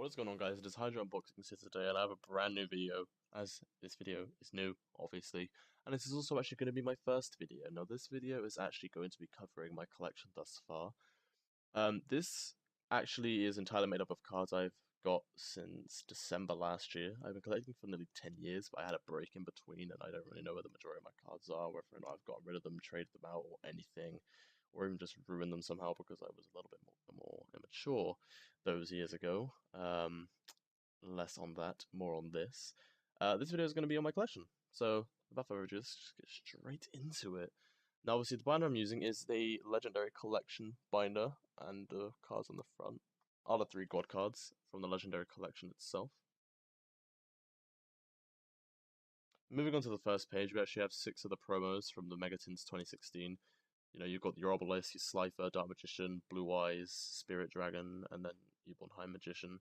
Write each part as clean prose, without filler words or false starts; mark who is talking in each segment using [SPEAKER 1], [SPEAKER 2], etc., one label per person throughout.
[SPEAKER 1] What is going on, guys? It is Hydra Unboxing here today, and I have a brand new video, as this video is new, obviously, and this is also actually going to be my first video. Now, this video is actually going to be covering my collection thus far. This actually is entirely made up of cards I've got since December last year. I've been collecting for nearly 10 years, but I had a break in between, and I don't really know where the majority of my cards are, whether or not I've gotten rid of them, traded them out, or anything, or even just ruined them somehow because I was a little bit more immature those years ago. Less on that, more on this. This video is going to be on my collection, so without further ado, let's just get straight into it. Now, obviously, the binder I'm using is the Legendary Collection binder, and the cards on the front are the 3 God cards from the Legendary Collection itself. Moving on to the first page, we actually have 6 of the promos from the Megatins 2016. You know, you've got your Obelisk, your Slifer, Dark Magician, Blue Eyes, Spirit Dragon, and then your Bornheim Magician.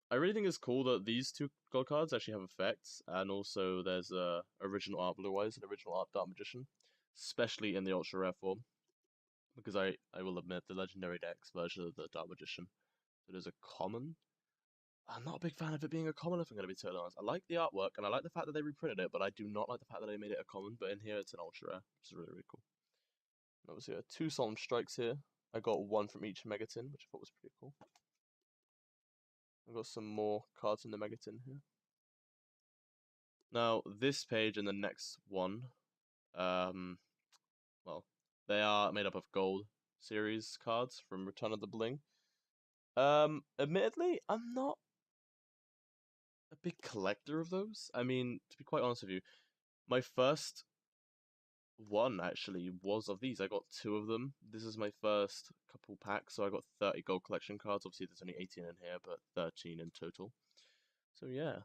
[SPEAKER 1] I really think it's cool that these 2 God cards actually have effects, and also there's original art Blue Eyes and original art Dark Magician, especially in the ultra rare form, because I will admit the Legendary Dex version of the Dark Magician, it is a common. I'm not a big fan of it being a common, if I'm going to be totally honest. I like the artwork, and I like the fact that they reprinted it, but I do not like the fact that they made it a common, but in here it's an ultra rare, which is really, really cool. And obviously there are 2 Solemn Strikes here. I got 1 from each Megatin, which I thought was pretty cool. I've got some more cards in the Megatin here. Now, this page and the next one, well, they are made up of gold series cards from Return of the Bling. Admittedly, I'm not a big collector of those. I mean, to be quite honest with you, my first one actually was of these. I got 2 of them. This is my first couple packs, so I got 30 gold collection cards. Obviously, there's only 18 in here, but 13 in total. So yeah.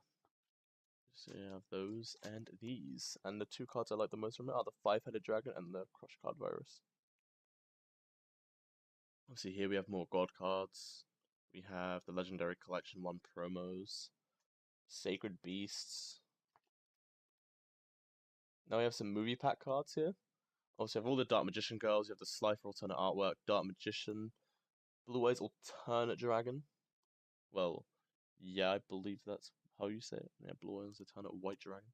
[SPEAKER 1] So you have those and these. And the 2 cards I like the most from it are the 5-Headed Dragon and the Crush Card Virus. Obviously here we have more God cards. We have the Legendary Collection 1 promos. Sacred Beasts. Now we have some movie pack cards here. Obviously you have all the Dark Magician girls. You have the Slifer alternate artwork, Dark Magician, Blue Eyes alternate dragon. Well, yeah, I believe that's how you say it. Yeah, Blue Eyes alternate white dragon.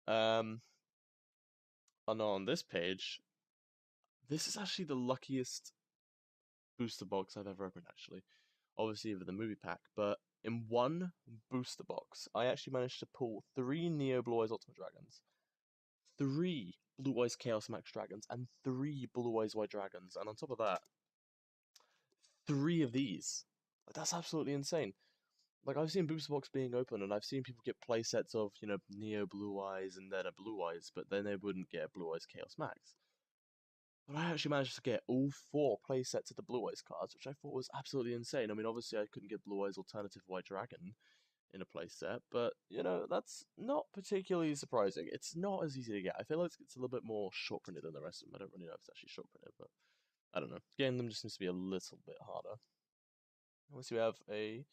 [SPEAKER 1] And on this page, this is actually the luckiest booster box I've ever opened, actually. Obviously with the movie pack, but in one booster box, I actually managed to pull 3 Neo Blue Eyes Ultimate Dragons, 3 Blue Eyes Chaos Max Dragons, and 3 Blue Eyes White Dragons, and on top of that, 3 of these. Like, that's absolutely insane. Like, I've seen booster box being open, and I've seen people get play sets of, you know, Neo Blue Eyes and then a Blue Eyes, but then they wouldn't get a Blue Eyes Chaos Max. But I actually managed to get all 4 playsets of the Blue Eyes cards, which I thought was absolutely insane. I mean, obviously I couldn't get Blue Eyes Alternative White Dragon in a playset, but, you know, that's not particularly surprising. It's not as easy to get. I feel like it's a little bit more short printed than the rest of them. I don't really know if it's actually short printed, but I don't know. Getting them just seems to be a little bit harder. Once we have a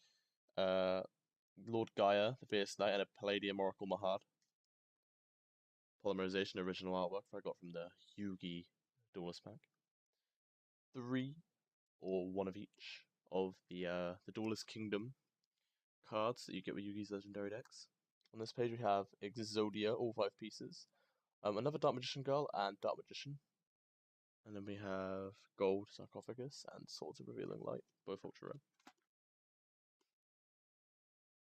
[SPEAKER 1] Lord Gaia, the Fierce Knight, and a Palladium Oracle Mahad. Polymerization original artwork I got from the Yugi Duelist pack. 3 or 1 of each of the Duelist Kingdom cards that you get with Yugi's Legendary Dex. On this page we have Exodia, all 5 pieces, another Dark Magician Girl and Dark Magician, and then we have Gold Sarcophagus and Swords of Revealing Light, both ultra rare.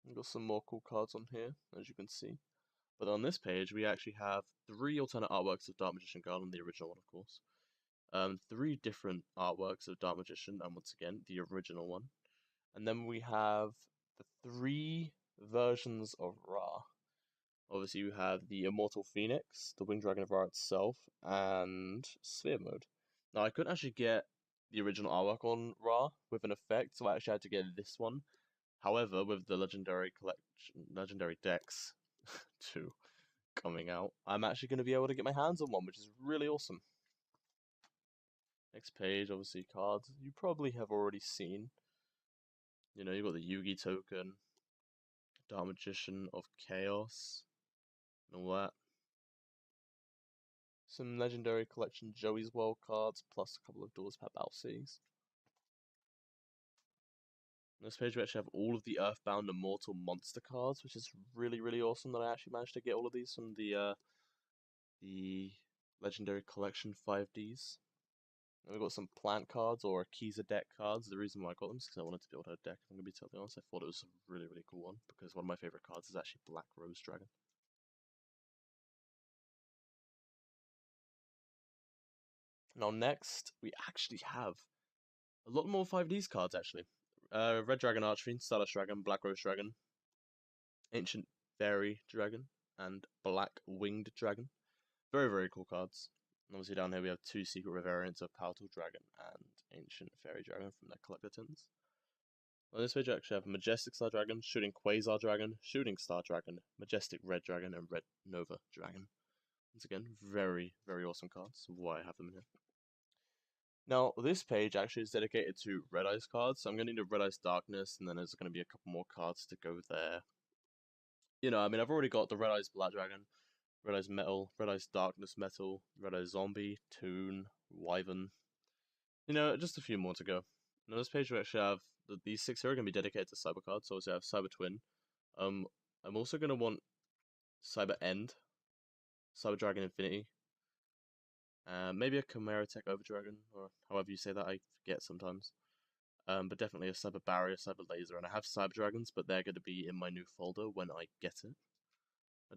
[SPEAKER 1] We've got some more cool cards on here, as you can see. But on this page, we actually have 3 alternate artworks of Dark Magician Girl and the original one, of course. 3 different artworks of Dark Magician, and once again, the original one. And then we have the 3 versions of Ra. Obviously, you have the Immortal Phoenix, the Winged Dragon of Ra itself, and Sphere Mode. Now, I couldn't actually get the original artwork on Ra with an effect, so I actually had to get this one. However, with the Legendary Dex 2 coming out, I'm actually going to be able to get my hands on one, which is really awesome. Next page, obviously cards you probably have already seen. You know, you've got the Yugi token, Dark Magician of Chaos, and all that. Some Legendary Collection Joey's World cards, plus a couple of Duelist Pack Battle Series. On this page we actually have all of the Earthbound Immortal monster cards, which is really, really awesome that I actually managed to get all of these from the Legendary Collection 5Ds. And we've got some plant cards or Kiza deck cards. The reason why I got them is because I wanted to build a deck, if I'm going to be totally honest. I thought it was a really, really cool one, because one of my favourite cards is actually Black Rose Dragon. Now next, we actually have a lot more 5Ds cards, actually. Red Dragon Archfiend, Stardust Dragon, Black Rose Dragon, Ancient Fairy Dragon, and Black Winged Dragon. Very, very cool cards. And obviously down here we have two secret rare variants of Paltal Dragon and Ancient Fairy Dragon from their collector tins. On this page I actually have Majestic Star Dragon, Shooting Quasar Dragon, Shooting Star Dragon, Majestic Red Dragon, and Red Nova Dragon. Once again, very, very awesome cards, why I have them in here. Now, this page actually is dedicated to Red Eyes cards, so I'm going to need a Red Eyes Darkness, and then there's going to be a couple more cards to go there. You know, I mean, I've already got the Red Eyes Black Dragon, Red Eyes Metal, Red Eyes Darkness Metal, Red Eyes Zombie, Toon, Wyvern. You know, just a few more to go. Now, this page we actually have these 6 here are going to be dedicated to Cyber cards, so obviously I have Cyber Twin. I'm also going to want Cyber End, Cyber Dragon Infinity, maybe a Chimera Tech Over Dragon, or however you say that, I forget sometimes. But definitely a Cyber Barrier, Cyber Laser, and I have Cyber Dragons, but they're going to be in my new folder when I get it.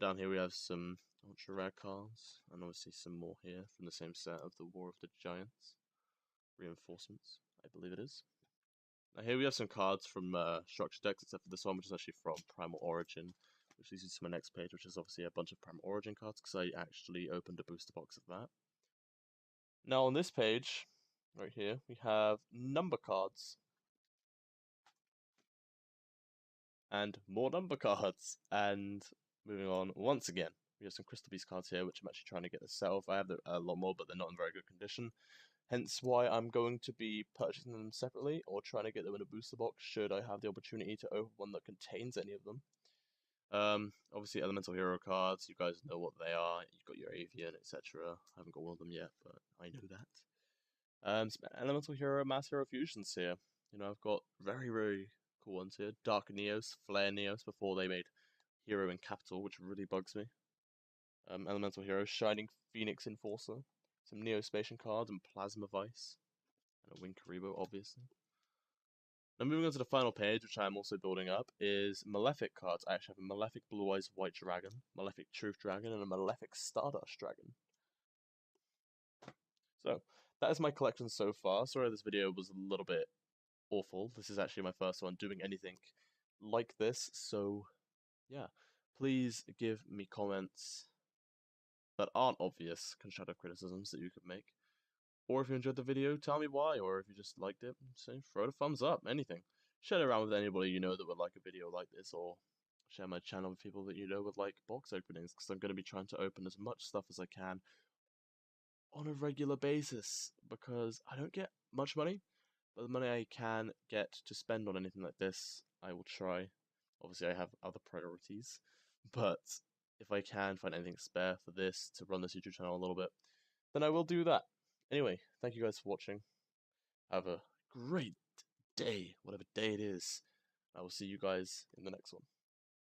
[SPEAKER 1] Down here we have some ultra rare cards, and obviously some more here from the same set of the War of the Giants. Reinforcements, I believe it is. Now here we have some cards from structure decks, except for this one, which is actually from Primal Origin, which leads you to my next page, which is obviously a bunch of Primal Origin cards, because I actually opened a booster box of that. Now on this page, right here, we have number cards. And more number cards. And moving on, once again, we have some Crystal Beast cards here, which I'm actually trying to get the set of. I have a lot more, but they're not in very good condition. Hence why I'm going to be purchasing them separately, or trying to get them in a booster box, should I have the opportunity to open one that contains any of them. Obviously Elemental Hero cards, you guys know what they are. You've got your Avian, etc. I haven't got one of them yet, but I know that. Some Elemental Hero Mass Hero Fusions here. You know, I've got very, very cool ones here. Dark Neos, Flare Neos, before they made Hero in Capital, which really bugs me. Elemental Hero, Shining Phoenix Enforcer, some Neospatian cards, and Plasma Vice, and a Winkaribo, obviously. Now moving on to the final page, which I'm also building up, is Malefic cards. I actually have a Malefic Blue Eyes White Dragon, Malefic Truth Dragon, and a Malefic Stardust Dragon. So, that is my collection so far. Sorry this video was a little bit awful. This is actually my first one doing anything like this, so yeah. Please give me comments that aren't obvious constructive criticisms that you could make. Or if you enjoyed the video, tell me why, or if you just liked it, say throw it a thumbs up, anything. Share it around with anybody you know that would like a video like this, or share my channel with people that you know would like box openings, because I'm going to be trying to open as much stuff as I can on a regular basis, because I don't get much money, but the money I can get to spend on anything like this, I will try. Obviously, I have other priorities, but if I can find anything spare for this to run this YouTube channel a little bit, then I will do that. Anyway, thank you guys for watching. Have a great day, whatever day it is. I will see you guys in the next one.